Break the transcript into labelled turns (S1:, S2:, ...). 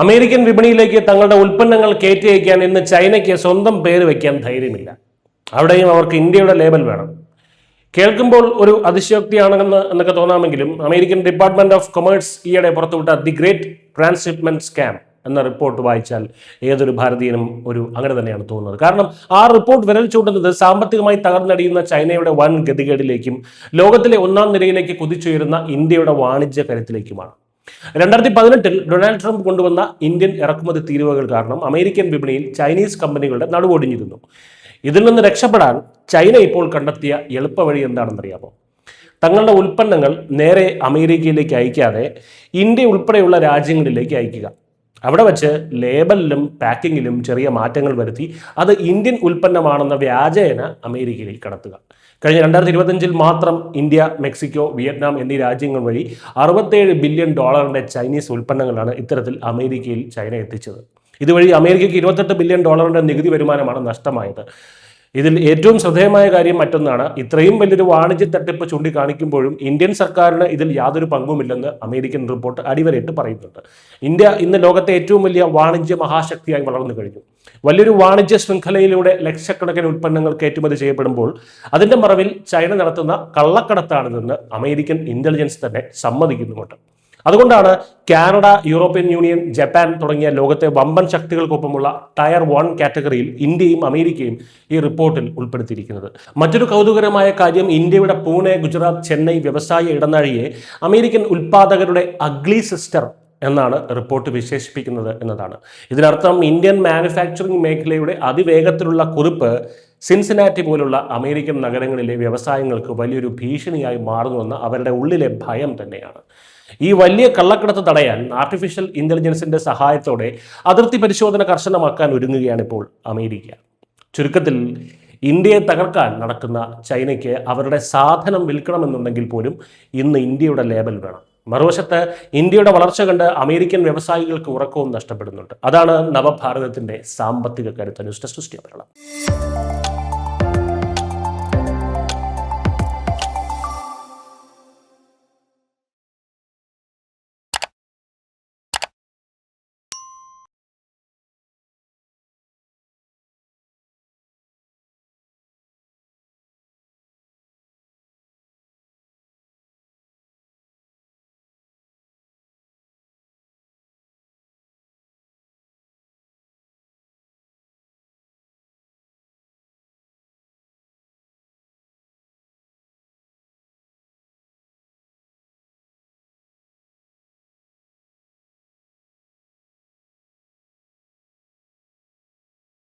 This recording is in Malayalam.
S1: അമേരിക്കൻ വിപണിയിലേക്ക് തങ്ങളുടെ ഉൽപ്പന്നങ്ങൾ കയറ്റി അയക്കാൻ ഇന്ന് ചൈനയ്ക്ക് സ്വന്തം പേര് വയ്ക്കാൻ ധൈര്യമില്ല. അവിടെയും അവർക്ക് ഇന്ത്യയുടെ ലേബൽ വേണം. കേൾക്കുമ്പോൾ ഒരു അതിശയോക്തിയാണെന്നൊക്കെ തോന്നാമെങ്കിലും അമേരിക്കൻ ഡിപ്പാർട്ട്മെന്റ് ഓഫ് കൊമേഴ്സ് ഈയിടെ പുറത്തുവിട്ട ദി ഗ്രേറ്റ് ട്രാൻസ്ഷിപ്മെന്റ് സ്കാം എന്ന റിപ്പോർട്ട് വായിച്ചാൽ ഏതൊരു ഭാരതീയനും അങ്ങനെ തന്നെയാണ് തോന്നുന്നത്. കാരണം ആ റിപ്പോർട്ട് വിരൽ ചൂണ്ടുന്നത് സാമ്പത്തികമായി തകർന്നടിയുന്ന ചൈനയുടെ വൻ ഗതികേടിലേക്കും ലോകത്തിലെ ഒന്നാം നിരയിലേക്ക് കുതിച്ചുയരുന്ന ഇന്ത്യയുടെ വാണിജ്യ കരുത്തിലേക്കുമാണ്. 2018 ഡൊണാൾഡ് ട്രംപ് കൊണ്ടുവന്ന ഇന്ത്യൻ ഇറക്കുമതി തീരുവകൾ കാരണം അമേരിക്കൻ വിപണിയിൽ ചൈനീസ് കമ്പനികളുടെ നടുവൊടിഞ്ഞിരുന്നു. ഇതിൽ നിന്ന് രക്ഷപ്പെടാൻ ചൈന ഇപ്പോൾ കണ്ടെത്തിയ എളുപ്പവഴി എന്താണെന്നറിയാമോ? തങ്ങളുടെ ഉൽപ്പന്നങ്ങൾ നേരെ അമേരിക്കയിലേക്ക് അയക്കാതെ ഇന്ത്യ ഉൾപ്പെടെയുള്ള രാജ്യങ്ങളിലേക്ക് അയക്കുക. അവിടെ വച്ച് ലേബലിലും പാക്കിങ്ങിലും ചെറിയ മാറ്റങ്ങൾ വരുത്തി അത് ഇന്ത്യൻ ഉൽപ്പന്നമാണെന്ന വ്യാജേന അമേരിക്കയിലേക്ക് കടത്തുക. കഴിഞ്ഞ 2025 മാത്രം ഇന്ത്യ, മെക്സിക്കോ, വിയറ്റ്നാം എന്നീ രാജ്യങ്ങൾ വഴി $67 ബില്യൺ ചൈനീസ് ഉൽപ്പന്നങ്ങളാണ് ഇത്തരത്തിൽ അമേരിക്കയിൽ ചൈന എത്തിച്ചത്. ഇതുവഴി അമേരിക്കയ്ക്ക് $28 ബില്യൺ നികുതി വരുമാനമാണ് നഷ്ടമായത്. ഇതിൽ ഏറ്റവും ശ്രദ്ധേയമായ കാര്യം മറ്റൊന്നാണ്. ഇത്രയും വലിയൊരു വാണിജ്യ തട്ടിപ്പ് ചൂണ്ടിക്കാണിക്കുമ്പോഴും ഇന്ത്യൻ സർക്കാരിന് ഇതിൽ യാതൊരു പങ്കുമില്ലെന്ന് അമേരിക്കൻ റിപ്പോർട്ട് അടിവരയിട്ട് പറയുന്നുണ്ട്. ഇന്ത്യ ഇന്ന് ലോകത്തെ ഏറ്റവും വലിയ വാണിജ്യ മഹാശക്തിയായി വളർന്നു കഴിഞ്ഞു. വലിയൊരു വാണിജ്യ ശൃംഖലയിലൂടെ ലക്ഷക്കണക്കിന് ഉൽപ്പന്നങ്ങൾ കയറ്റുമതി ചെയ്യപ്പെടുമ്പോൾ അതിന്റെ മറവിൽ ചൈന നടത്തുന്ന കള്ളക്കടത്താണിതെന്ന് അമേരിക്കൻ ഇന്റലിജൻസ് തന്നെ സമ്മതിക്കുന്നുമുണ്ട്. അതുകൊണ്ടാണ് കാനഡ, യൂറോപ്യൻ യൂണിയൻ, ജപ്പാൻ തുടങ്ങിയ ലോകത്തെ വമ്പൻ ശക്തികൾക്കൊപ്പമുള്ള ടയർ 1 കാറ്റഗറിയിൽ ഇന്ത്യയും അമേരിക്കയും ഈ റിപ്പോർട്ടിൽ ഉൾപ്പെടുത്തിയിരിക്കുന്നത്. മറ്റൊരു കൗതുകരമായ കാര്യം, ഇന്ത്യയുടെ പൂനെ, ഗുജറാത്ത്, ചെന്നൈ വ്യവസായ ഇടനാഴിയെ അമേരിക്കൻ ഉൽപ്പാദകരുടെ അഗ്ലി സിസ്റ്റർ എന്നാണ് റിപ്പോർട്ട് വിശേഷിപ്പിക്കുന്നത് എന്നതാണ്. ഇതിനർത്ഥം ഇന്ത്യൻ മാനുഫാക്ചറിംഗ് മേഖലയുടെ അതിവേഗത്തിലുള്ള കുതിപ്പ് സിൻസിനാറ്റി പോലുള്ള അമേരിക്കൻ നഗരങ്ങളിലെ വ്യവസായങ്ങൾക്ക് വലിയൊരു ഭീഷണിയായി മാറുന്നുവെന്ന അവരുടെ ഉള്ളിലെ ഭയം തന്നെയാണ്. ഈ വലിയ കള്ളക്കടത്ത് തടയാൻ ആർട്ടിഫിഷ്യൽ ഇന്റലിജൻസിന്റെ സഹായത്തോടെ അതിർത്തി പരിശോധന കർശനമാക്കാൻ ഒരുങ്ങുകയാണ് ഇപ്പോൾ അമേരിക്ക. ചുരുക്കത്തിൽ, ഇന്ത്യയെ തകർക്കാൻ നടക്കുന്ന ചൈനയ്ക്ക് അവരുടെ സാധനം വിൽക്കണമെന്നുണ്ടെങ്കിൽ പോലും ഇന്ന് ഇന്ത്യയുടെ ലേബൽ വേണം. മറുവശത്ത് ഇന്ത്യയുടെ വളർച്ച കണ്ട് അമേരിക്കൻ വ്യവസായികൾക്ക് ഉറക്കവും നഷ്ടപ്പെടുന്നുണ്ട്. അതാണ് നവഭാരതത്തിന്റെ സാമ്പത്തിക കരുത്ത്. News desk.